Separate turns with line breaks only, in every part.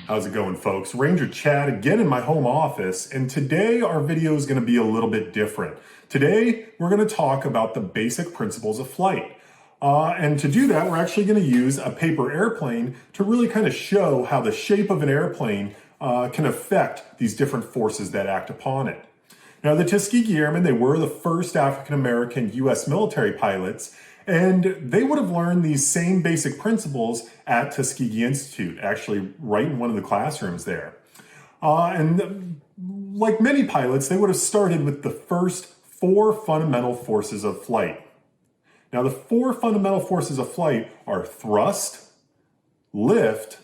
How's it going, folks? Ranger Chad again in my home office, and today our video is going to be a little bit different. Today we're going to talk about the basic principles of flight. And to do that, we're actually going to use a paper airplane to really kind of show how the shape of an airplane can affect these different forces that act upon it. Now, the Tuskegee Airmen, they were the first African-American U.S. military pilots, and they would have learned these same basic principles at Tuskegee Institute, actually right in one of the classrooms there. And like many pilots, they would have started with the first 4 fundamental forces of flight. Now, the 4 fundamental forces of flight are thrust, lift,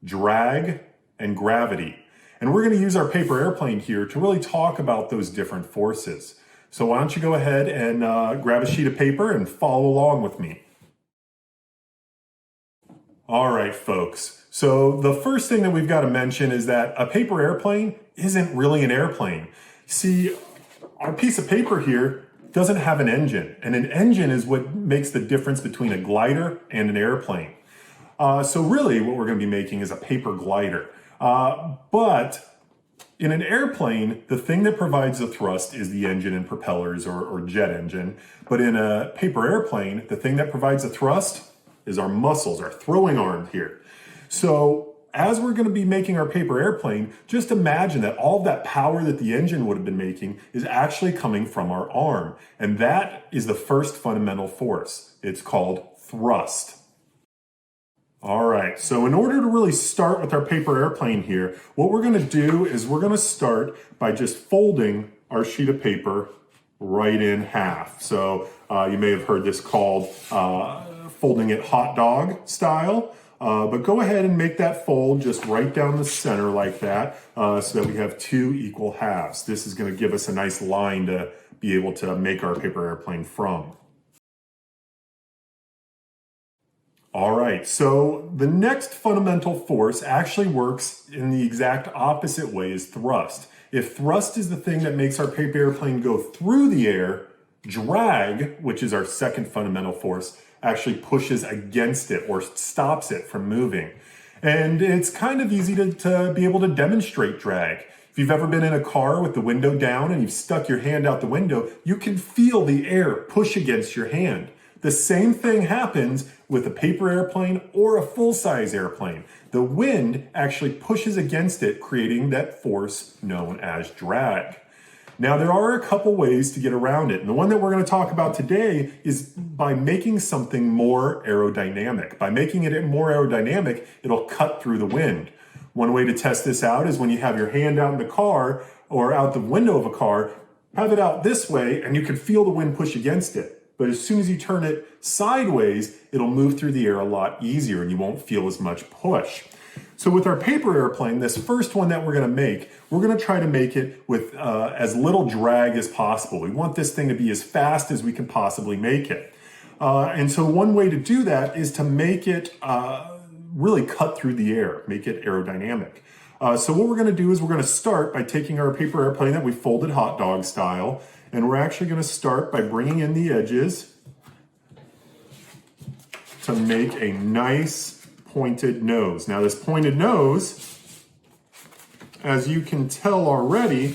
drag, and gravity. And we're going to use our paper airplane here to really talk about those different forces. So why don't you go ahead and grab a sheet of paper and follow along with me. All right, folks. So the first thing that we've got to mention is that a paper airplane isn't really an airplane. See, our piece of paper here doesn't have an engine, and an engine is what makes the difference between a glider and an airplane. So really what we're going to be making is a paper glider. But in an airplane, the thing that provides the thrust is the engine and propellers or jet engine. But in a paper airplane, the thing that provides the thrust is our muscles, our throwing arm here. So as we're going to be making our paper airplane, just imagine that all that power that the engine would have been making is actually coming from our arm. And that is the first fundamental force. It's called thrust. All right, so in order to really start with our paper airplane here, what we're going to do is we're going to start by just folding our sheet of paper right in half. So you may have heard this called folding it hot dog style, but go ahead and make that fold just right down the center like that so that we have 2 equal halves. This is going to give us a nice line to be able to make our paper airplane from. All right, so the next fundamental force actually works in the exact opposite way as thrust. If thrust is the thing that makes our paper airplane go through the air, drag, which is our second fundamental force, actually pushes against it or stops it from moving. And it's kind of easy to be able to demonstrate drag. If you've ever been in a car with the window down and you've stuck your hand out the window, you can feel the air push against your hand. The same thing happens with a paper airplane or a full-size airplane. The wind actually pushes against it, creating that force known as drag. Now, there are a couple ways to get around it, and the one that we're going to talk about today is by making something more aerodynamic. By making it more aerodynamic, it'll cut through the wind. One way to test this out is when you have your hand out in the car or out the window of a car, have it out this way, and you can feel the wind push against it. But as soon as you turn it sideways, it'll move through the air a lot easier and you won't feel as much push. So with our paper airplane, this first one that we're going to make, we're going to try to make it with as little drag as possible. We want this thing to be as fast as we can possibly make it. And so one way to do that is to make it really cut through the air, make it aerodynamic. So what we're going to do is we're going to start by taking our paper airplane that we folded hot dog style, and we're actually going to start by bringing in the edges to make a nice pointed nose. Now this pointed nose, as you can tell already,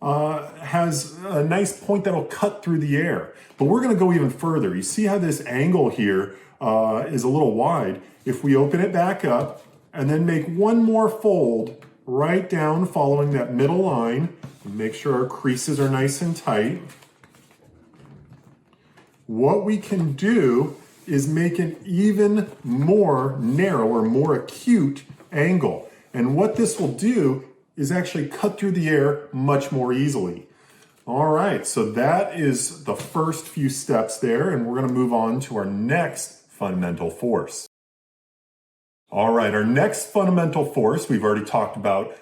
has a nice point that'll cut through the air. But we're going to go even further. You see how this angle here is a little wide. If we open it back up and then make one more fold right down following that middle line, make sure our creases are nice and tight. What we can do is make an even more narrow or more acute angle. And what this will do is actually cut through the air much more easily. All right, so that is the first few steps there, and we're going to move on to our next fundamental force. All right, our next fundamental force, we've already talked about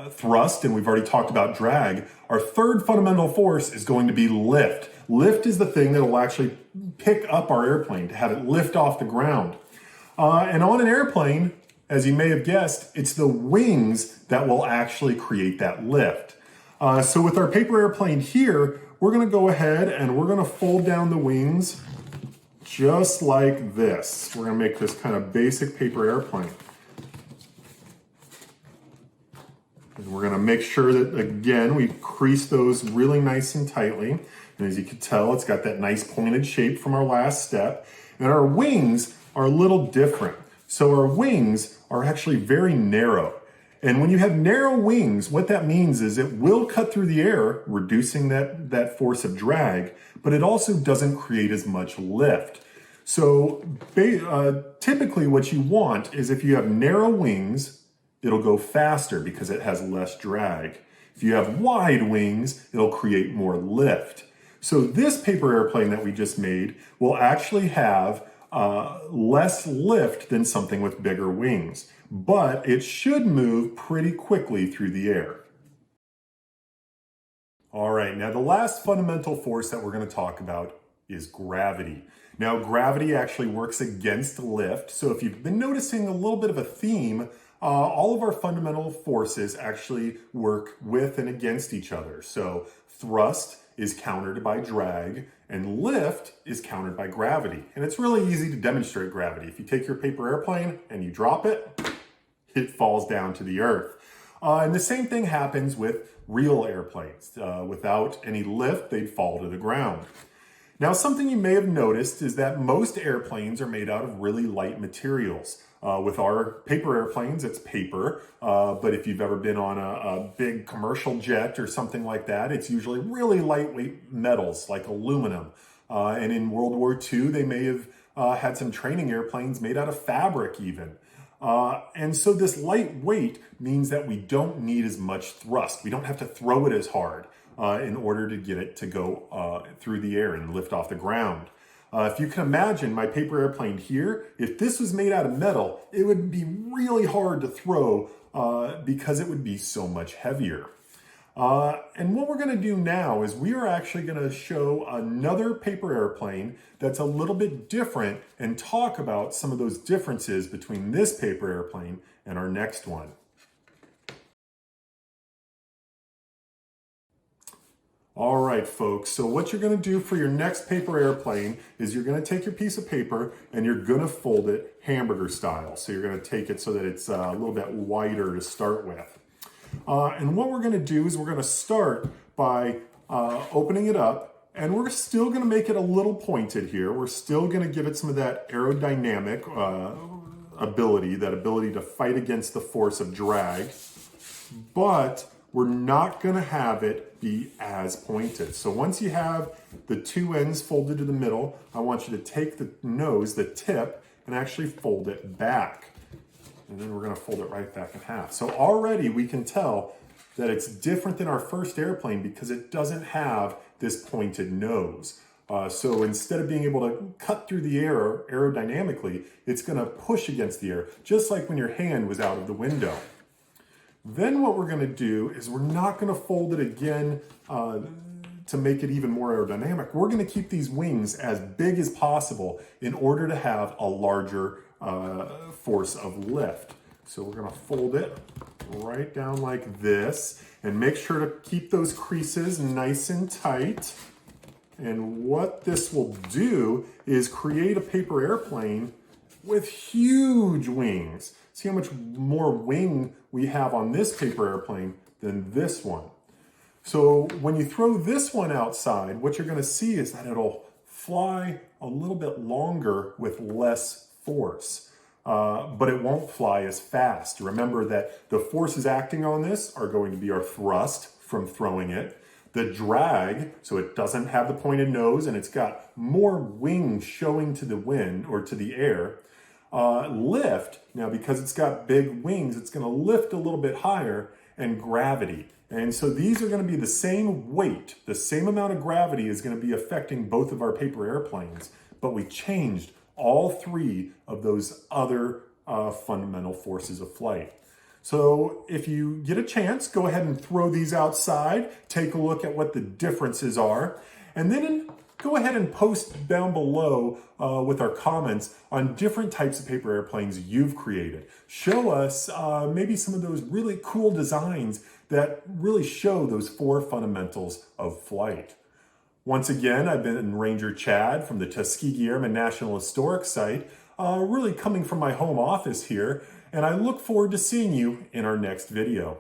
thrust and we've already talked about drag. Our third fundamental force is going to be lift. Lift is the thing that will actually pick up our airplane, to have it lift off the ground. And on an airplane, as you may have guessed, it's the wings that will actually create that lift. So with our paper airplane here, we're going to go ahead and we're going to fold down the wings just like this. We're going to make this kind of basic paper airplane. And we're gonna make sure that, again, we crease those really nice and tightly. And as you can tell, it's got that nice pointed shape from our last step. And our wings are a little different. So our wings are actually very narrow. And when you have narrow wings, what that means is it will cut through the air, reducing that force of drag, but it also doesn't create as much lift. So typically what you want is if you have narrow wings, it'll go faster because it has less drag. If you have wide wings, it'll create more lift. So this paper airplane that we just made will actually have less lift than something with bigger wings, but it should move pretty quickly through the air. All right, now the last fundamental force that we're going to talk about is gravity. Now, gravity actually works against lift. So if you've been noticing a little bit of a theme, all of our fundamental forces actually work with and against each other. So thrust is countered by drag, and lift is countered by gravity. And it's really easy to demonstrate gravity. If you take your paper airplane and you drop it, it falls down to the earth. And the same thing happens with real airplanes. Without any lift, they'd fall to the ground. Now, something you may have noticed is that most airplanes are made out of really light materials. With our paper airplanes, it's paper, but if you've ever been on a big commercial jet or something like that, it's usually really lightweight metals like aluminum. And in World War II, they may have had some training airplanes made out of fabric even. And so this light weight means that we don't need as much thrust. We don't have to throw it as hard in order to get it to go through the air and lift off the ground. If you can imagine my paper airplane here, if this was made out of metal, it would be really hard to throw because it would be so much heavier. And what we're going to do now is we are actually going to show another paper airplane that's a little bit different and talk about some of those differences between this paper airplane and our next one. All right, folks, so what you're going to do for your next paper airplane is you're going to take your piece of paper and you're going to fold it hamburger style. So you're going to take it so that it's a little bit wider to start with. And what we're going to do is we're going to start by opening it up, and we're still going to make it a little pointed here. We're still going to give it some of that aerodynamic ability, that ability to fight against the force of drag, but we're not going to have it be as pointed. So once you have the two ends folded to the middle, I want you to take the nose, the tip, and actually fold it back. And then we're going to fold it right back in half. So already we can tell that it's different than our first airplane because it doesn't have this pointed nose. So instead of being able to cut through the air aerodynamically, it's going to push against the air, just like when your hand was out of the window. Then what we're going to do is we're not going to fold it again to make it even more aerodynamic. We're going to keep these wings as big as possible in order to have a larger force of lift. So we're going to fold it right down like this and make sure to keep those creases nice and tight. And what this will do is create a paper airplane with huge wings. See how much more wing we have on this paper airplane than this one. So when you throw this one outside, what you're going to see is that it'll fly a little bit longer with less force, but it won't fly as fast. Remember that the forces acting on this are going to be our thrust from throwing it, the drag, so it doesn't have the pointed nose and it's got more wings showing to the wind or to the air. Lift, now because it's got big wings, it's going to lift a little bit higher, and gravity. And so these are going to be the same weight, the same amount of gravity is going to be affecting both of our paper airplanes, but we changed all three of those other fundamental forces of flight. So if you get a chance, go ahead and throw these outside, take a look at what the differences are, and then go ahead and post down below with our comments on different types of paper airplanes you've created. Show us maybe some of those really cool designs that really show those four fundamentals of flight. Once again, I've been Ranger Chad from the Tuskegee Airmen National Historic Site, really coming from my home office here, and I look forward to seeing you in our next video.